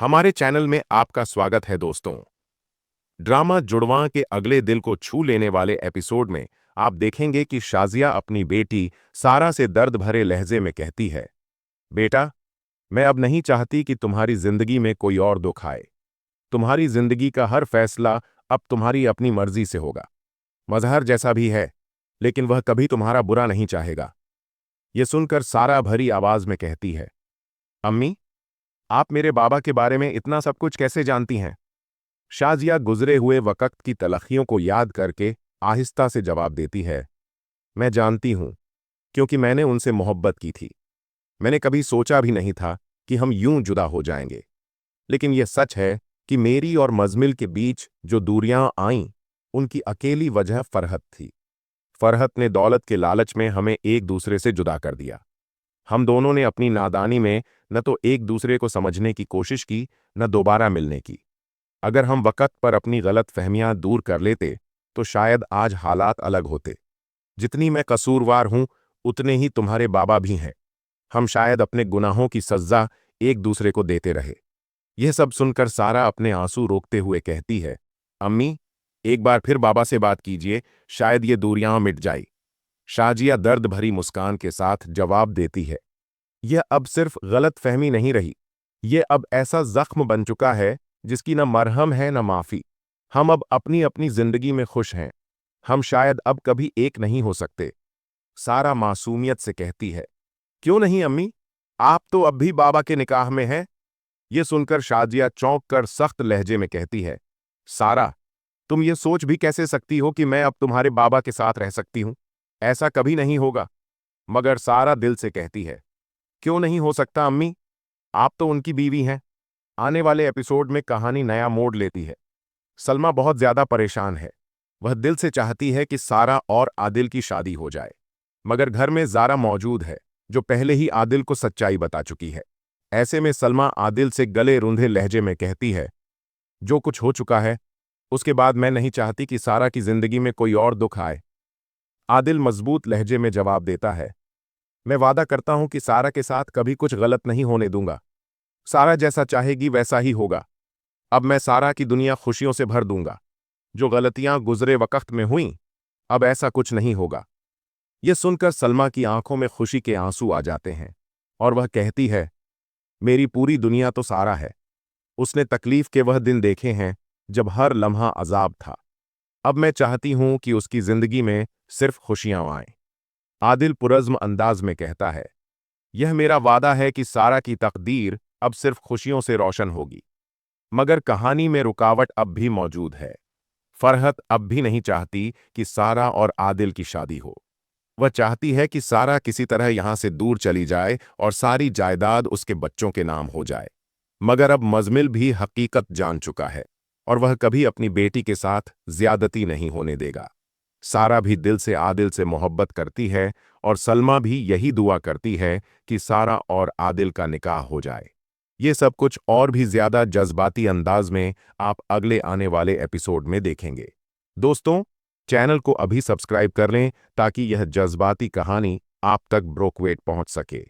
हमारे चैनल में आपका स्वागत है दोस्तों। ड्रामा जुड़वां के अगले दिल को छू लेने वाले एपिसोड में आप देखेंगे कि शाजिया अपनी बेटी सारा से दर्द भरे लहजे में कहती है, बेटा, मैं अब नहीं चाहती कि तुम्हारी जिंदगी में कोई और दुख आए। तुम्हारी जिंदगी का हर फैसला अब तुम्हारी अपनी मर्जी से होगा। मजहर जैसा भी है, लेकिन वह कभी तुम्हारा बुरा नहीं चाहेगा। यह सुनकर सारा भरी आवाज में कहती है, अम्मी, आप मेरे बाबा के बारे में इतना सब कुछ कैसे जानती हैं? शाजिया गुजरे हुए वक्त की तलखियों को याद करके आहिस्ता से जवाब देती है, मैं जानती हूं, क्योंकि मैंने उनसे मोहब्बत की थी। मैंने कभी सोचा भी नहीं था कि हम यूं जुदा हो जाएंगे। लेकिन यह सच है कि मेरी और मजमिल के बीच जो दूरियां आईं, उनकी अकेली वजह फरहत थी। फरहत ने दौलत के लालच में हमें एक दूसरे से जुदा कर दिया। हम दोनों ने अपनी नादानी में न तो एक दूसरे को समझने की कोशिश की, न दोबारा मिलने की। अगर हम वक्त पर अपनी गलत फहमियां दूर कर लेते तो शायद आज हालात अलग होते। जितनी मैं कसूरवार हूं, उतने ही तुम्हारे बाबा भी हैं। हम शायद अपने गुनाहों की सजा एक दूसरे को देते रहे। यह सब सुनकर सारा अपने आंसू रोकते हुए कहती है, अम्मी, एक बार फिर बाबा से बात कीजिए, शायद ये दूरियां मिट जाए। शाजिया दर्द भरी मुस्कान के साथ जवाब देती है, यह अब सिर्फ गलत फहमी नहीं रही। यह अब ऐसा जख्म बन चुका है जिसकी न मरहम है न माफी। हम अब अपनी अपनी जिंदगी में खुश हैं। हम शायद अब कभी एक नहीं हो सकते। सारा मासूमियत से कहती है, क्यों नहीं अम्मी, आप तो अब भी बाबा के निकाह में हैं। यह सुनकर शाजिया चौंक कर सख्त लहजे में कहती है, सारा, तुम ये सोच भी कैसे सकती हो कि मैं अब तुम्हारे बाबा के साथ रह सकती हूं? ऐसा कभी नहीं होगा। मगर सारा दिल से कहती है, क्यों नहीं हो सकता अम्मी, आप तो उनकी बीवी हैं। आने वाले एपिसोड में कहानी नया मोड़ लेती है। सलमा बहुत ज्यादा परेशान है। वह दिल से चाहती है कि सारा और आदिल की शादी हो जाए, मगर घर में जारा मौजूद है, जो पहले ही आदिल को सच्चाई बता चुकी है। ऐसे में सलमा आदिल से गले रूंधे लहजे में कहती है, जो कुछ हो चुका है, उसके बाद मैं नहीं चाहती कि सारा की जिंदगी में कोई और दुख आए। आदिल मजबूत लहजे में जवाब देता है, मैं वादा करता हूं कि सारा के साथ कभी कुछ गलत नहीं होने दूंगा। सारा जैसा चाहेगी वैसा ही होगा। अब मैं सारा की दुनिया खुशियों से भर दूंगा। जो गलतियां गुजरे वक्त में हुईं, अब ऐसा कुछ नहीं होगा। यह सुनकर सलमा की आंखों में खुशी के आंसू आ जाते हैं और वह कहती है, मेरी पूरी दुनिया तो सारा है। उसने तकलीफ के वह दिन देखे हैं जब हर लम्हा अजाब था। अब मैं चाहती हूं कि उसकी जिंदगी में सिर्फ खुशियां आएं। आदिल पुरज़्म अंदाज में कहता है, यह मेरा वादा है कि सारा की तकदीर अब सिर्फ खुशियों से रोशन होगी। मगर कहानी में रुकावट अब भी मौजूद है। फरहत अब भी नहीं चाहती कि सारा और आदिल की शादी हो। वह चाहती है कि सारा किसी तरह यहां से दूर चली जाए और सारी जायदाद उसके बच्चों के नाम हो जाए। मगर अब मजमिल भी हकीकत जान चुका है और वह कभी अपनी बेटी के साथ ज्यादती नहीं होने देगा। सारा भी दिल से आदिल से मोहब्बत करती है और सलमा भी यही दुआ करती है कि सारा और आदिल का निकाह हो जाए। ये सब कुछ और भी ज्यादा जज्बाती अंदाज में आप अगले आने वाले एपिसोड में देखेंगे। दोस्तों, चैनल को अभी सब्सक्राइब कर लें ताकि यह जज्बाती कहानी आप तक ब्रोकवेट पहुंच सके।